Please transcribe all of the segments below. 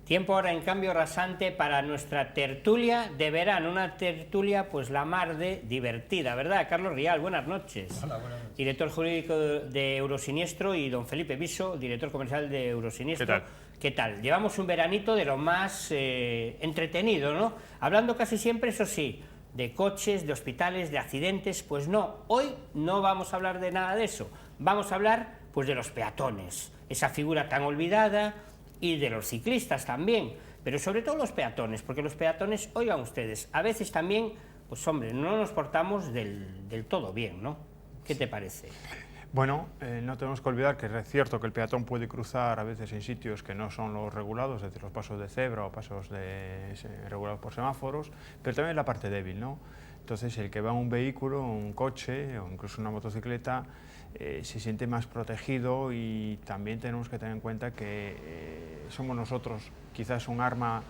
Tiempo ahora en Cambio Rasante para nuestra tertulia de verano, una tertulia pues la mar de divertida, ¿verdad? Carlos Rial, buenas noches. Hola, buenas noches. Director jurídico de Eurosiniestro, y don Felipe Viso, director comercial de Eurosiniestro. ¿Qué tal? ¿Qué tal? Llevamos un veranito de lo más entretenido, ¿no? Hablando casi siempre, eso sí, de coches, de hospitales, de accidentes. Pues no, hoy no vamos a hablar de nada de eso. Vamos a hablar pues de los peatones, esa figura tan olvidada, y de los ciclistas también, pero sobre todo los peatones, porque los peatones, oigan ustedes, a veces también, pues hombre, no nos portamos del todo bien, ¿no? ¿Qué te parece? Bueno, no tenemos que olvidar que es cierto que el peatón puede cruzar a veces en sitios que no son los regulados, es decir, los pasos de cebra o pasos regulados por semáforos, pero también la parte débil, ¿no? Entonces, el que va en un vehículo, un coche o incluso una motocicleta, se siente más protegido, y también tenemos que tener en cuenta que somos nosotros quizás un arma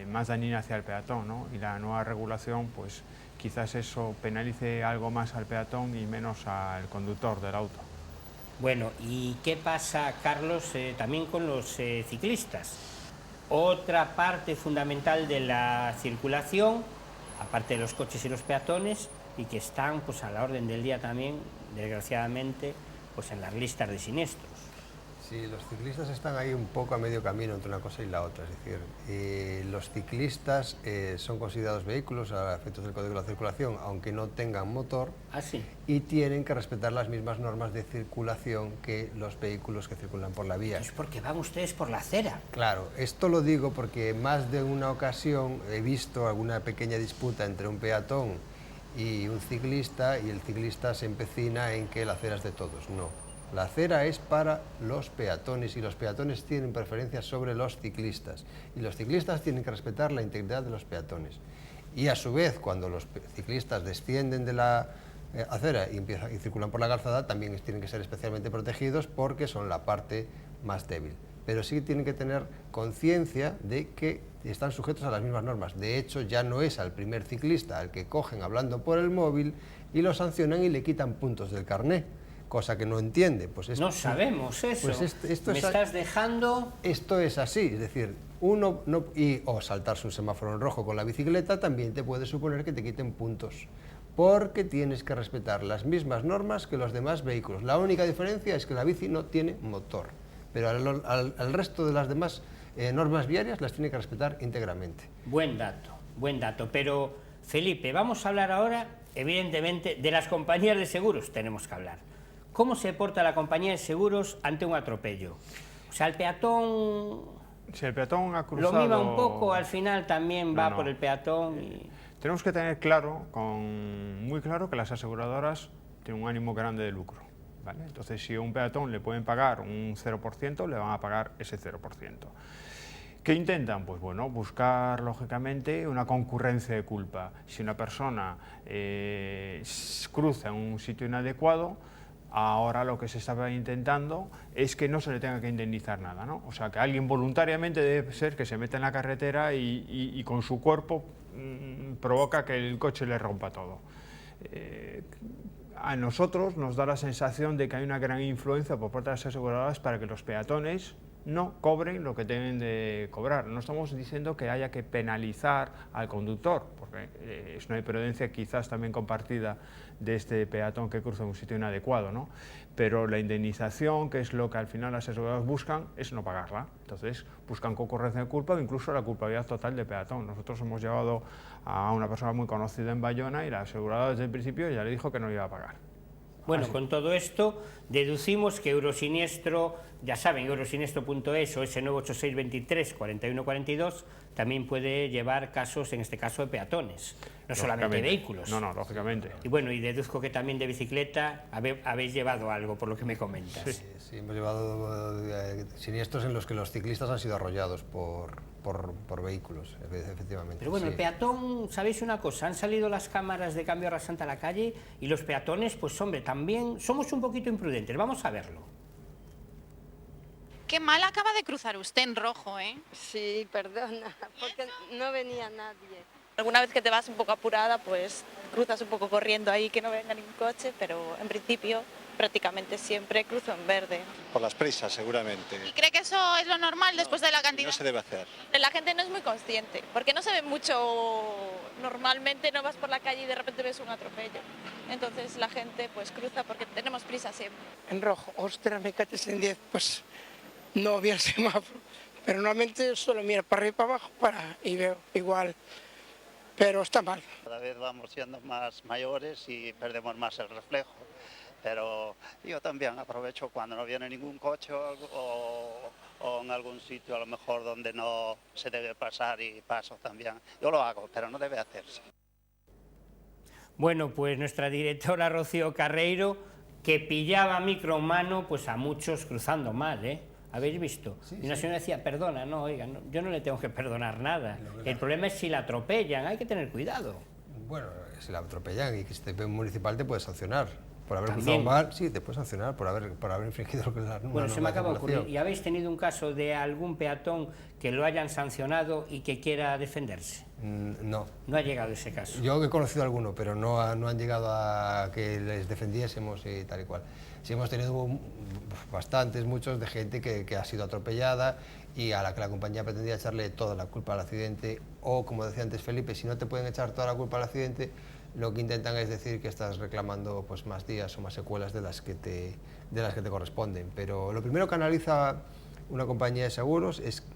más dañina hacia el peatón, ¿no? Y la nueva regulación, pues quizás eso penalice algo más al peatón y menos al conductor del auto. Bueno, ¿y qué pasa, Carlos, también con los ciclistas? Otra parte fundamental de la circulación, aparte de los coches y los peatones, y que están pues a la orden del día también, desgraciadamente, pues en las listas de siniestros. Sí, los ciclistas están ahí un poco a medio camino entre una cosa y la otra. Es decir, los ciclistas son considerados vehículos a efectos del Código de la Circulación, aunque no tengan motor, ¿Sí? y tienen que respetar las mismas normas de circulación que los vehículos que circulan por la vía. Es porque van ustedes por la acera. Claro, esto lo digo porque más de una ocasión he visto alguna pequeña disputa entre un peatón y un ciclista, y el ciclista se empecina en que la acera es de todos. No, la acera es para los peatones, y los peatones tienen preferencia sobre los ciclistas, y los ciclistas tienen que respetar la integridad de los peatones. Y a su vez, cuando los ciclistas descienden de la acera y circulan por la calzada, también tienen que ser especialmente protegidos porque son la parte más débil. Pero sí tienen que tener conciencia de que están sujetos a las mismas normas. De hecho, ya no es al primer ciclista al que cogen hablando por el móvil y lo sancionan y le quitan puntos del carné, cosa que no entiende. Pues no sabemos eso. Pues esto me estás dejando... Esto es así, es decir, o saltarse un semáforo en rojo con la bicicleta también te puede suponer que te quiten puntos, porque tienes que respetar las mismas normas que los demás vehículos. La única diferencia es que la bici no tiene motor, pero al resto de las demás normas viarias las tiene que respetar íntegramente. Buen dato. Pero, Felipe, vamos a hablar ahora, evidentemente, de las compañías de seguros. Tenemos que hablar. ¿Cómo se porta la compañía de seguros ante un atropello? O sea, el peatón... Si el peatón ha cruzado... Lo mima un poco, al final también va por el peatón y... Tenemos que tener claro, muy claro, que las aseguradoras tienen un ánimo grande de lucro, ¿vale? Entonces, si a un peatón le pueden pagar un 0%, le van a pagar ese 0%. ¿Qué intentan? Pues bueno, buscar lógicamente una concurrencia de culpa. Si una persona cruza en un sitio inadecuado, ahora lo que se estaba intentando es que no se le tenga que indemnizar nada, ¿no? O sea, que alguien voluntariamente debe ser que se meta en la carretera y con su cuerpo provoca que el coche le rompa todo. A nosotros nos da la sensación de que hay una gran influencia por parte de las aseguradoras para que los peatones no cobren lo que deben de cobrar. No estamos diciendo que haya que penalizar al conductor, porque es una imprudencia quizás también compartida de este peatón que cruza un sitio inadecuado, ¿no? Pero la indemnización, que es lo que al final las aseguradoras buscan, es no pagarla. Entonces buscan concurrencia de culpa o incluso la culpabilidad total de peatón. Nosotros hemos llevado a una persona muy conocida en Bayona y la aseguradora desde el principio ya le dijo que no iba a pagar. Bueno, con todo esto deducimos que Eurosiniestro, ya saben, eurosiniestro.es o ese 986 23 41 42, también puede llevar casos, en este caso, de peatones, no solamente de vehículos. No, lógicamente. Y bueno, y deduzco que también de bicicleta habéis llevado algo, por lo que me comentas. Sí, hemos llevado siniestros en los que los ciclistas han sido arrollados por vehículos, efectivamente. Pero bueno, el peatón, ¿sabéis una cosa? Han salido las cámaras de Cambio Rasante a la calle y los peatones, pues hombre, también somos un poquito imprudentes. Vamos a verlo. Qué mal acaba de cruzar usted en rojo, ¿eh? Sí, perdona, porque no venía nadie. Alguna vez que te vas un poco apurada, pues cruzas un poco corriendo ahí, que no venga ningún coche, pero en principio prácticamente siempre cruzo en verde. Por las prisas, seguramente. ¿Y cree que eso es lo normal después de la cantidad? No se debe hacer. La gente no es muy consciente, porque no se ve mucho, normalmente no vas por la calle y de repente ves un atropello. Entonces la gente pues cruza porque tenemos prisa siempre. En rojo, ostras, me caches en 10, pues no vi el semáforo. Pero normalmente solo miro para arriba y para abajo y veo igual, pero está mal. Cada vez vamos siendo más mayores y perdemos más el reflejo. Pero yo también aprovecho cuando no viene ningún coche o en algún sitio a lo mejor donde no se debe pasar y paso también. Yo lo hago, pero no debe hacerse. Bueno, pues nuestra directora Rocío Carreiro, que pillaba micro en mano pues a muchos cruzando mal, ¿eh? ¿Habéis visto? Sí, y una sí. señora decía, perdona, no, oiga, no, yo no le tengo que perdonar nada. El problema es si la atropellan, hay que tener cuidado. Bueno, si la atropellan y que este municipal te puede sancionar. Por haber También. cruzado mal, sí, te puede sancionar por haber infringido lo que es la norma. Bueno, se me acaba de ocurrir. ¿Y habéis tenido un caso de algún peatón que lo hayan sancionado y que quiera defenderse? No. No ha llegado ese caso. Yo he conocido alguno, pero no han llegado a que les defendiésemos y tal y cual. Sí hemos tenido bastantes, muchos, de gente que ha sido atropellada y a la que la compañía pretendía echarle toda la culpa al accidente, o como decía antes Felipe, si no te pueden echar toda la culpa al accidente, lo que intentan es decir que estás reclamando pues más días o más secuelas de las que te corresponden. Pero lo primero que analiza una compañía de seguros es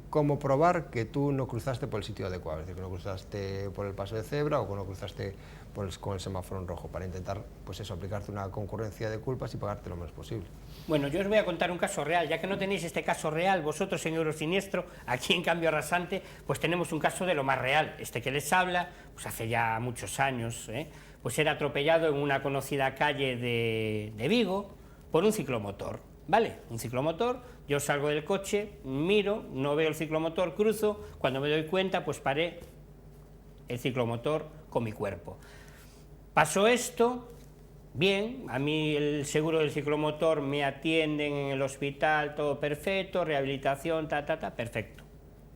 cómo probar que tú no cruzaste por el sitio adecuado, es decir, que no cruzaste por el paso de cebra o que no cruzaste con el semáforo en rojo, para intentar pues eso, aplicarte una concurrencia de culpas y pagarte lo menos posible. Bueno, yo os voy a contar un caso real, ya que no tenéis este caso real vosotros en Eurosiniestro, aquí en Cambio Rasante, pues tenemos un caso de lo más real. Este que les habla, pues hace ya muchos años, pues era atropellado en una conocida calle de Vigo por un ciclomotor, ¿vale? Un ciclomotor, yo salgo del coche, miro, no veo el ciclomotor, cruzo, cuando me doy cuenta, pues paré el ciclomotor con mi cuerpo. Pasó esto, bien, a mí el seguro del ciclomotor me atienden en el hospital, todo perfecto, rehabilitación, perfecto,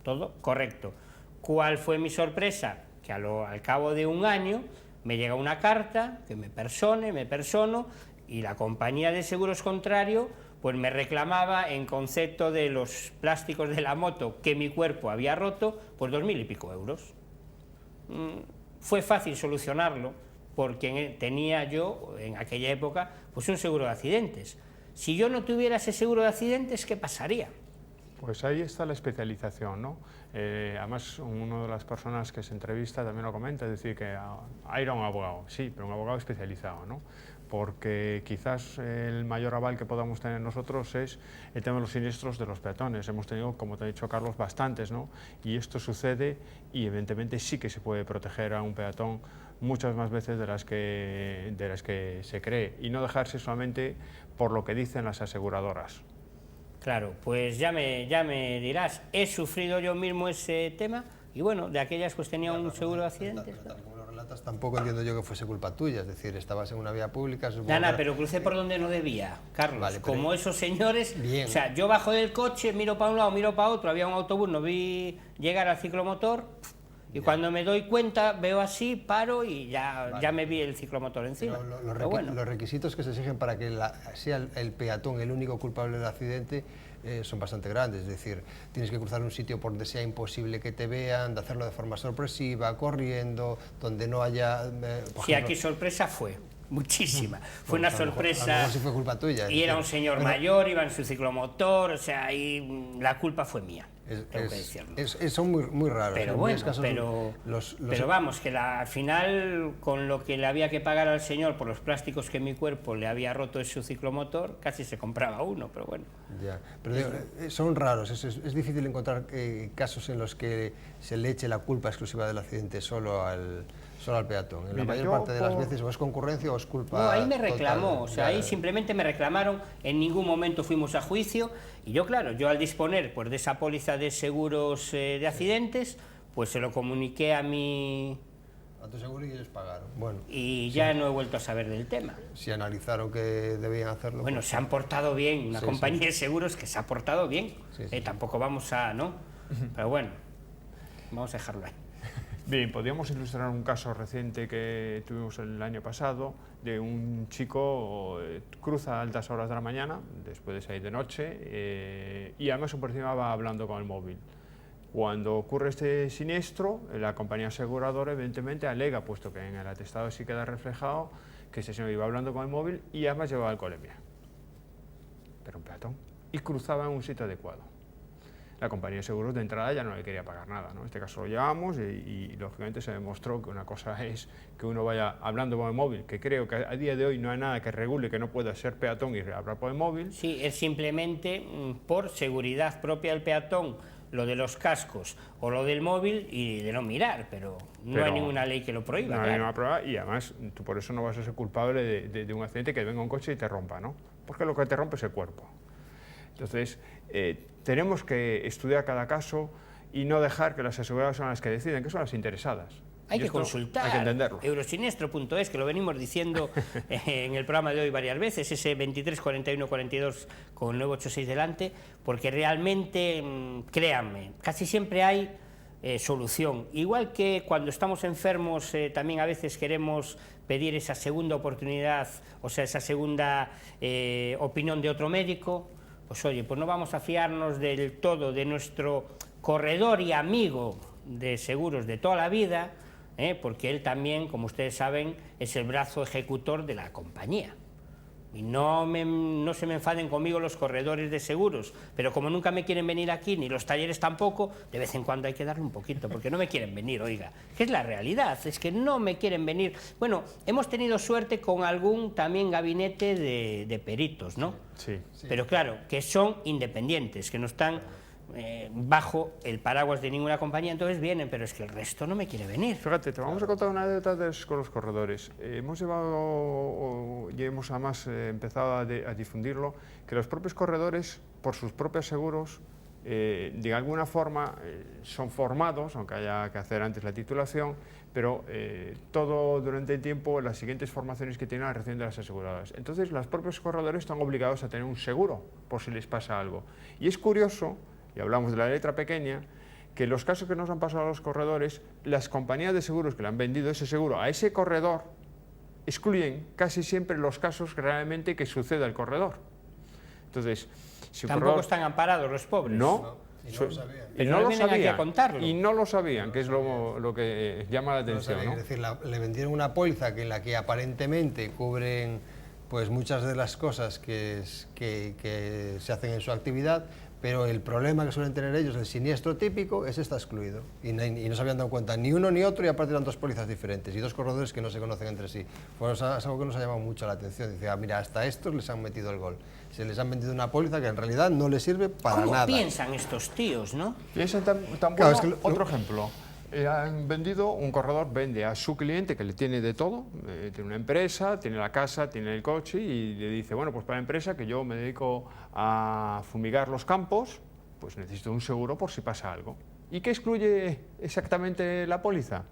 todo correcto. ¿Cuál fue mi sorpresa? Que al cabo de un año me llega una carta que me persono y la compañía de seguros contrario pues me reclamaba en concepto de los plásticos de la moto que mi cuerpo había roto, pues 2.000 y pico euros. Fue fácil solucionarlo, porque tenía yo, en aquella época, pues un seguro de accidentes. Si yo no tuviera ese seguro de accidentes, ¿qué pasaría? Pues ahí está la especialización, ¿no? Además, una de las personas que se entrevista también lo comenta, es decir, que era un abogado, sí, pero un abogado especializado, ¿no? Porque quizás el mayor aval que podamos tener nosotros es el tema de los siniestros de los peatones. Hemos tenido, como te ha dicho Carlos, bastantes, ¿no? Y esto sucede y evidentemente sí que se puede proteger a un peatón muchas más veces de las que se cree, y no dejarse solamente por lo que dicen las aseguradoras. Claro, pues ya me dirás, he sufrido yo mismo ese tema y bueno, de aquellas pues tenía un seguro de accidentes. Como lo relatas, tampoco entiendo yo que fuese culpa tuya, es decir, estabas en una vía pública... Nada, pero crucé por donde no debía, Carlos, vale, como esos señores, bien. O sea, yo bajo del coche, miro para un lado, miro para otro, había un autobús, no vi llegar al ciclomotor y bien. Cuando me doy cuenta, veo así, paro y ya me vi el ciclomotor encima. Pero los requisitos que se exigen para que sea el peatón el único culpable del accidente son bastante grandes, es decir, tienes que cruzar un sitio por donde sea imposible que te vean, de hacerlo de forma sorpresiva, corriendo, donde no haya... Sí, aquí sorpresa fue, muchísima, fue una sorpresa... A lo mejor sí fue culpa tuya. Y era un señor mayor, iba en su ciclomotor, o sea, ahí la culpa fue mía. Tengo que decirlo. Son muy raros. Pero bueno, pero vamos, que al final, con lo que le había que pagar al señor por los plásticos que mi cuerpo le había roto en su ciclomotor, casi se compraba uno, pero bueno. Ya, pero digo, son raros, es difícil encontrar casos en los que se le eche la culpa exclusiva del accidente solo al peatón. En la mayor parte de las veces o es concurrencia o es culpa... No, ahí me reclamó, total, o sea, ahí simplemente me reclamaron, en ningún momento fuimos a juicio, y yo, claro, yo al disponer pues, de esa póliza de seguros de accidentes, pues se lo comuniqué a tu seguro y ellos pagaron. Bueno, y ya no he vuelto a saber del tema. Si analizaron que debían hacerlo... Bueno, pues, se han portado bien, una compañía de seguros que se ha portado bien, tampoco vamos a... ¿no? Pero bueno, vamos a dejarlo ahí. Bien, podríamos ilustrar un caso reciente que tuvimos el año pasado de un chico cruza a altas horas de la mañana, después de salir de noche, y además por encima va hablando con el móvil. Cuando ocurre este siniestro, la compañía aseguradora evidentemente alega, puesto que en el atestado sí queda reflejado, que ese señor iba hablando con el móvil y además llevaba alcoholemia. Pero un peatón. Y cruzaba en un sitio adecuado. La compañía de seguros de entrada ya no le quería pagar nada, ¿no? En este caso lo llevamos y lógicamente se demostró que una cosa es que uno vaya hablando con el móvil, que creo que a día de hoy no hay nada que regule que no pueda ser peatón y hablar por el móvil. Sí, es simplemente por seguridad propia del peatón, lo de los cascos o lo del móvil y de no mirar, pero no hay ninguna ley que lo prohíba. No hay ninguna prueba y además tú por eso no vas a ser culpable de un accidente que venga un coche y te rompa, ¿no? Porque lo que te rompe es el cuerpo. Entonces, tenemos que estudiar cada caso y no dejar que las aseguradoras son las que deciden, que son las interesadas. Hay que consultar, hay que entenderlo. Eurosiniestro.es, que lo venimos diciendo en el programa de hoy varias veces, ese 23 41 42 con 986 delante, porque realmente, créanme, casi siempre hay solución. Igual que cuando estamos enfermos, también a veces queremos pedir esa segunda oportunidad, o sea, esa segunda opinión de otro médico. Pues oye, pues no vamos a fiarnos del todo de nuestro corredor y amigo de seguros de toda la vida, porque él también, como ustedes saben, es el brazo ejecutor de la compañía. Y no se me enfaden conmigo los corredores de seguros, pero como nunca me quieren venir aquí, ni los talleres tampoco, de vez en cuando hay que darle un poquito, porque no me quieren venir, oiga, que es la realidad, es que no me quieren venir. Bueno, hemos tenido suerte con algún también gabinete de peritos, ¿no? Sí. Pero claro, que son independientes, que no están bajo el paraguas de ninguna compañía, entonces vienen, pero es que el resto no me quiere venir. Fíjate, te vamos a contar una anécdota con los corredores. Hemos llevado, y hemos además empezado a difundirlo, que los propios corredores, por sus propios seguros, de alguna forma son formados, aunque haya que hacer antes la titulación, pero todo durante el tiempo, las siguientes formaciones que tienen las reciben de las aseguradoras. Entonces, los propios corredores están obligados a tener un seguro por si les pasa algo. Y es curioso, y hablamos de la letra pequeña, que los casos que nos han pasado a los corredores, las compañías de seguros que le han vendido ese seguro a ese corredor excluyen casi siempre los casos realmente que sucede al corredor. Entonces, si tampoco están amparados los pobres. No, y no lo sabían. Y no lo sabían, contarlo. y no lo sabían, que es lo que llama la atención, No ¿no? Es decir, le vendieron una póliza en la que aparentemente cubren pues muchas de las cosas que se hacen en su actividad, pero el problema que suelen tener ellos, el siniestro típico, ese está excluido. Y no se habían dado cuenta ni uno ni otro, y aparte eran dos pólizas diferentes y dos corredores que no se conocen entre sí. Pues es algo que nos ha llamado mucho la atención. Dice, mira, hasta estos les han metido el gol. Se les han vendido una póliza que en realidad no les sirve para nada. ¿Cómo piensan estos tíos, no? Piensan tan bueno. Claro, es que otro ejemplo. Han vendido, un corredor vende a su cliente, que le tiene de todo, tiene una empresa, tiene la casa, tiene el coche, y le dice, bueno, pues para la empresa, que yo me dedico a fumigar los campos, pues necesito un seguro por si pasa algo. ¿Y qué excluye exactamente la póliza?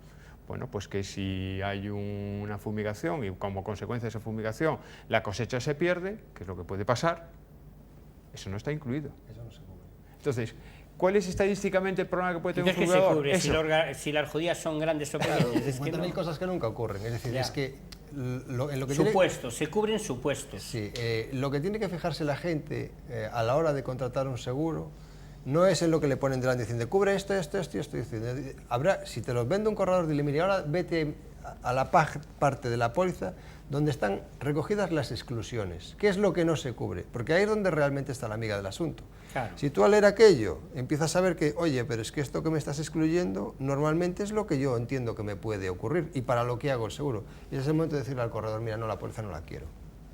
Bueno, pues que si hay una fumigación y como consecuencia de esa fumigación la cosecha se pierde, que es lo que puede pasar, eso no está incluido. Eso no se cubre. Entonces, ¿cuál es estadísticamente el problema que puede tener un ¿Qué se fumigador? cubre? Si las judías son grandes o pequeñas. Es que 50.000 cosas que nunca ocurren. Es decir, Ya. es que en lo que supuestos, se cubren supuestos. Sí, lo que tiene que fijarse la gente a la hora de contratar un seguro no es en lo que le ponen delante diciendo cubre esto, esto, esto y esto. Habrá, si te los vende un corredor, dile, mire, ahora vete a la parte de la póliza donde están recogidas las exclusiones. ¿Qué es lo que no se cubre? Porque ahí es donde realmente está la amiga del asunto. Claro. Si tú al leer aquello empiezas a ver que, oye, pero es que esto que me estás excluyendo normalmente es lo que yo entiendo que me puede ocurrir y para lo que hago el seguro. Y es el momento de decirle al corredor, mira, no, la póliza no la quiero,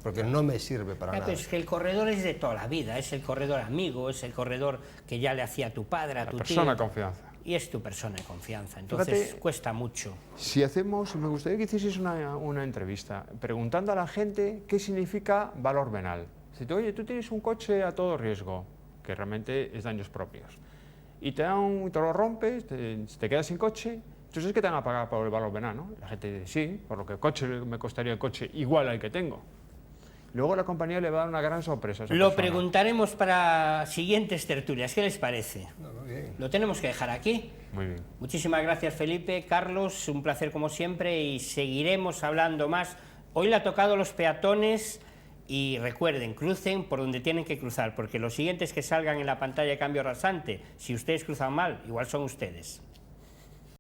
porque no me sirve para nada. Es que el corredor es de toda la vida, es el corredor amigo, es el corredor que ya le hacía a tu padre, a tu tío. La persona de confianza. Y es tu persona de confianza, entonces Fíjate, cuesta mucho. Si hacemos, me gustaría que hicieseis una entrevista preguntando a la gente qué significa valor venal. Si oye, tú tienes un coche a todo riesgo, que realmente es daños propios, y te lo rompes, te quedas sin coche, entonces es que te van a pagar por el valor venal, ¿no? La gente dice, sí, por lo que el coche me costaría el coche igual al que tengo. Luego la compañía le va a dar una gran sorpresa a esa Lo persona. preguntaremos para siguientes tertulias. ¿Qué les parece? Muy bien. Lo tenemos que dejar aquí. Muy bien. Muchísimas gracias, Felipe, Carlos, un placer como siempre y seguiremos hablando más. Hoy le ha tocado a los peatones y recuerden, crucen por donde tienen que cruzar, porque los siguientes que salgan en la pantalla de cambio rasante, si ustedes cruzan mal, igual son ustedes.